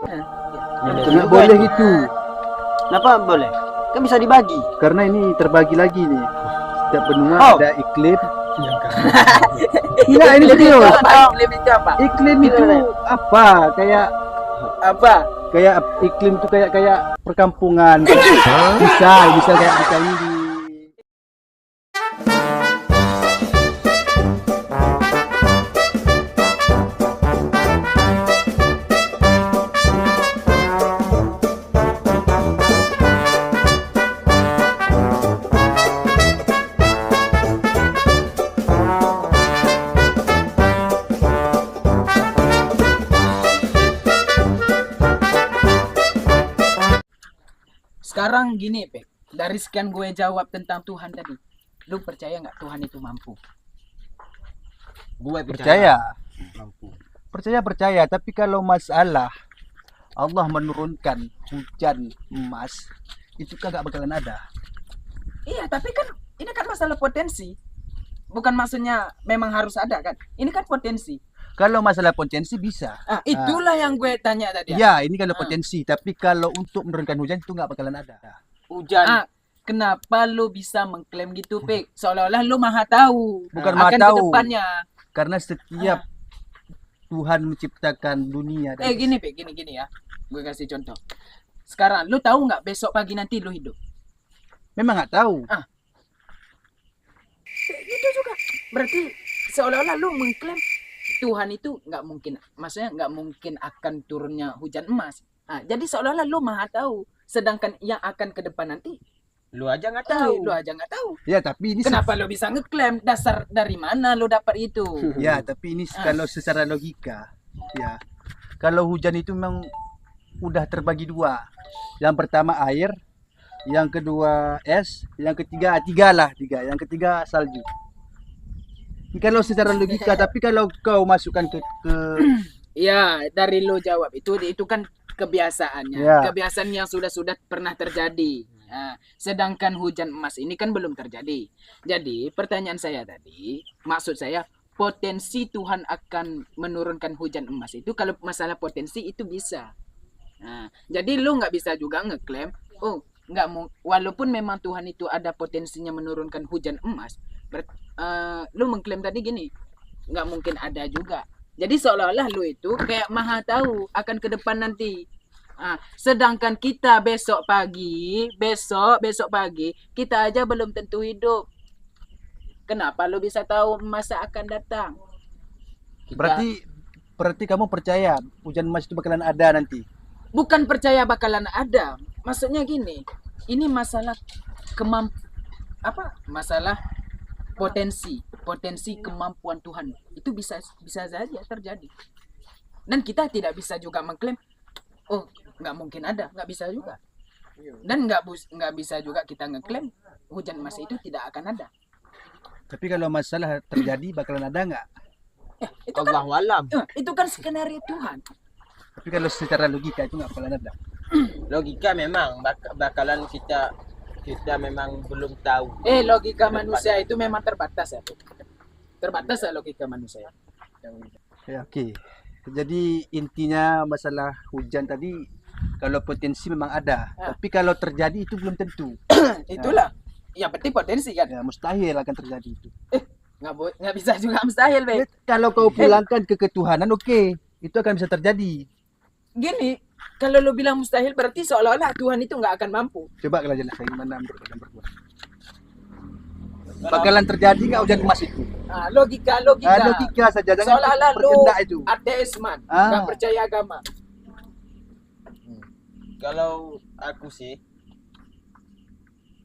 Nggak boleh itu. Kenapa boleh? Kan bisa dibagi. Karena ini terbagi lagi nih. Setiap benua ada iklim. Enggak, ini serius. Iklim itu apa? Iklim itu apa? Kayak Apa? kayak iklim itu kayak perkampungan. Bisa kayak bisa ini. Sekarang gini, Pek. Dari sekian gue jawab tentang Tuhan tadi, lu percaya nggak Tuhan itu mampu? Gue Percaya. Mampu. Percaya, tapi kalau masalah Allah menurunkan hujan emas, itu kagak bakalan ada. Iya, tapi kan ini kan masalah potensi. Bukan maksudnya memang harus ada kan? Ini kan potensi. Kalau masalah potensi bisa. Itulah yang gue tanya tadi. Ya, ini kalau potensi, tapi kalau untuk menurunkan hujan itu nggak bakalan ada. Hujan. Kenapa lu bisa mengklaim gitu, Pek? Seolah-olah lu maha tahu. Bukan maha akan tahu. kedepannya. Karena setiap Tuhan menciptakan dunia. Gini, Pek, gini ya. Gue kasih contoh. Sekarang, lu tahu nggak besok pagi nanti lu hidup? Memang nggak tahu. Itu juga. Berarti seolah-olah lu mengklaim Tuhan itu nggak mungkin, maksudnya nggak mungkin akan turunnya hujan emas. Jadi seolah-olah lu maha tahu, sedangkan yang akan ke depan nanti Lu aja nggak tahu. lu aja nggak tahu. Ya, tapi ini Kenapa lu bisa ngeklaim? Dasar dari mana lu dapat itu? ya, tapi ini kalau secara logika, ya. Kalau hujan itu memang udah terbagi dua. Yang pertama air, yang kedua es, yang ketiga tiga. Yang ketiga salju. Ini kalau secara logika, tapi kalau kau masukkan ke Ya, dari lu jawab itu kan kebiasaannya. Ya. Kebiasaan yang sudah pernah terjadi. Sedangkan hujan emas ini kan belum terjadi. Jadi, pertanyaan saya tadi, maksud saya potensi Tuhan akan menurunkan hujan emas itu kalau masalah potensi itu bisa. Jadi lu nggak bisa juga ngeklaim, walaupun memang Tuhan itu ada potensinya menurunkan hujan emas, lu mengklaim tadi gini, nggak mungkin ada juga. Jadi seolah-olah lu itu kayak maha tahu akan ke depan nanti. Sedangkan kita besok pagi kita aja belum tentu hidup. Kenapa lu bisa tahu masa akan datang? Berarti kamu percaya hujan emas itu bakalan ada nanti? Bukan percaya bakalan ada. Maksudnya gini, ini masalah masalah potensi kemampuan Tuhan itu bisa saja terjadi. Dan kita tidak bisa juga mengklaim, nggak mungkin ada, nggak bisa juga. Dan nggak bisa juga kita ngeklaim hujan emas itu tidak akan ada. Tapi kalau masalah terjadi bakalan ada nggak? Itu kan, Allahualam. itu kan skenario Tuhan. Tapi kalau secara logika itu nggak bakalan ada. Logika memang bakalan kita memang belum tahu. Logika manusia itu memang terbatas ya. Terbatas ya logika manusia. Ya, oke. Jadi intinya masalah hujan tadi, kalau potensi memang ada, tapi kalau terjadi itu belum tentu. Itulah. Yang penting potensi kan. Ya, mustahil akan terjadi itu. Nggak bisa juga mustahil, Be. Kalau kau pulangkan ke ketuhanan, oke, itu akan bisa terjadi. Gini, kalau lo bilang mustahil berarti seolah-olah Tuhan itu nggak akan mampu. Coba kalau jelaskan gimana berdua. Bakalan terjadi nggak hujan emas itu? Logika. Logika saja, jangan Seolah-olah lo berkendak itu. ateis man, nggak percaya agama. Kalau aku sih,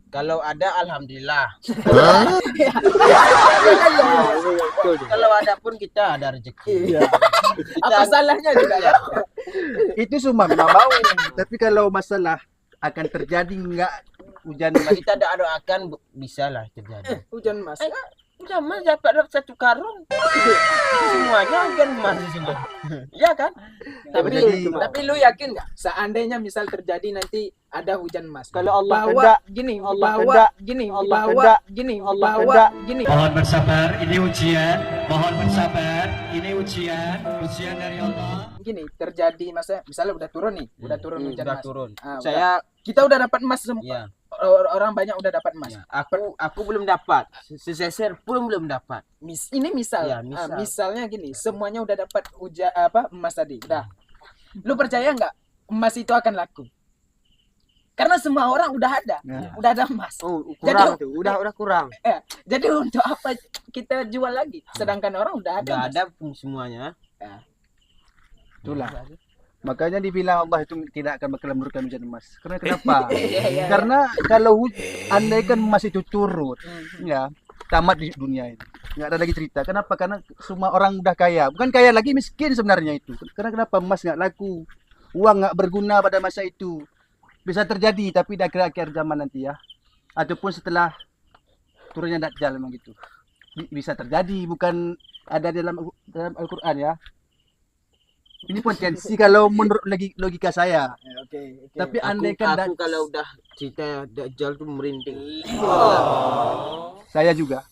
kalau ada alhamdulillah. Kalau ada pun kita ada rezeki. Apa salahnya juga ya? Itu semua memang mau. Tapi kalau masalah akan terjadi nggak hujan emas, Kita doakan bisa lah terjadi. Hujan emas. sama dapat satu karung. Semuanya hujan emas di sini. Iya kan? Tapi lu yakin nggak? Seandainya misal terjadi nanti ada hujan emas. Kalau Allah bawa kehendak, gini, Allah bawa kehendak, gini, Allah bawa kehendak, gini, Allah bawa kehendak. gini. Mohon bersabar, ini ujian. Mohon bersabar, ini ujian dari Allah. Gini terjadi misalnya udah turun nih, udah turun hujan udah emas. turun. Ah, Saya kita udah dapat emas semua. ya, Orang banyak udah dapat emas. ya, aku belum dapat. Seseser pun belum dapat. Ini misal, Ya, misal. misalnya gini, semuanya udah dapat emas tadi, udah. Lu percaya nggak emas itu akan laku? Karena semua orang udah ada, Ya. udah ada emas. Oh, kurang tuh. Udah kurang. Jadi untuk apa kita jual lagi? Sedangkan orang udah ada. Udah emas. ada pun semuanya. Itulah. Makanya dibilang Allah itu tidak akan bakal menurunkan hujan emas. Karena kenapa? Iya. Karena kalau andaikan emas itu turun, ya tamat di dunia ini. Nggak ada lagi cerita. Kenapa? Karena semua orang udah kaya. Bukan kaya lagi, miskin sebenarnya itu. Karena kenapa emas nggak laku? Uang nggak berguna pada masa itu. Bisa terjadi, tapi di akhir zaman nanti ya. Ataupun setelah turunnya Dajjal memang gitu. Bisa terjadi, bukan ada dalam Al-Quran ya. Ini potensi kalau menurut logika saya. Oke. Tapi Aku andaikan kalau udah cerita Dajjal tuh merinding. saya juga.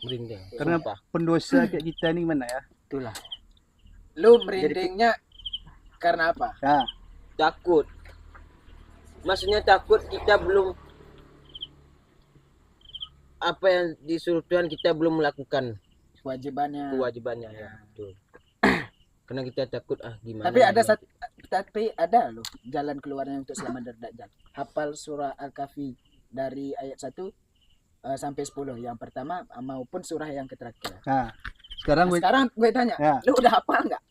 Merinding. Karena Sumpah. pendosa kayak kita ini mana ya? Itulah. Lu merindingnya karena apa? Ya, Takut. Maksudnya takut kita belum apa yang disuruh Tuhan kita belum melakukan Kewajibannya. kewajibannya ya. Betul. Karena kita takut gimana. Tapi ada loh jalan keluarnya untuk selamat dari Dajjal. Hafal surah Al-Kahfi dari ayat 1 sampai 10 yang pertama maupun surah yang terakhir. nah, sekarang gue Sekarang gue tanya, Ya. lu udah hafal nggak?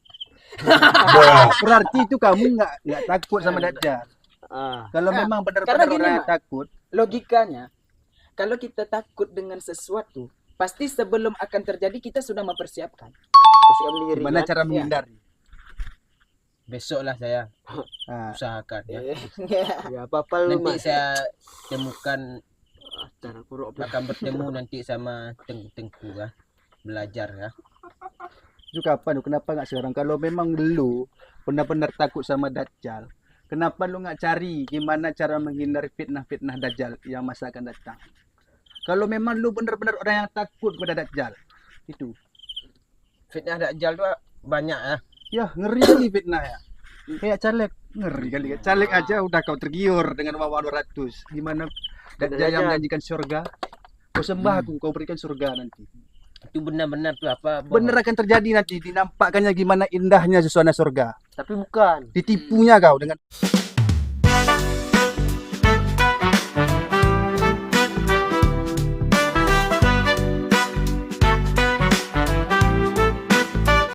berarti itu kamu nggak takut sama Dajjal. Kalau Nah, memang karena benar-benar gini, orang yang Mak. takut, Logikanya, kalau kita takut dengan sesuatu, pasti sebelum akan terjadi kita sudah mempersiapkan. gimana cara menghindari? Besok lah saya Nah, usahakan ya. Ya apa-apa lu Nanti Mas. saya temukan Cara kuruk akan bertemu nanti sama Tengku ya. Belajar ya. itu kapan? Kenapa nggak sekarang? Kalau memang lu benar-benar takut sama Dajjal, kenapa lu nggak cari gimana cara menghindari fitnah-fitnah Dajjal yang masa akan datang? Kalau memang lu benar-benar orang yang takut pada Dajjal, itu Fitnah Dajjal tuh banyak ya. ya ngeri kali fitnah ya. Kayak caleg, ngeri kali. Caleg aja udah kau tergiur dengan uang 200. Gimana Dajjal yang menjanjikan surga? Kau sembah aku, kau berikan surga nanti. Itu benar-benar tuh apa? Bener akan terjadi nanti, dinampakkannya gimana indahnya suasana surga. Tapi bukan. Ditipunya kau dengan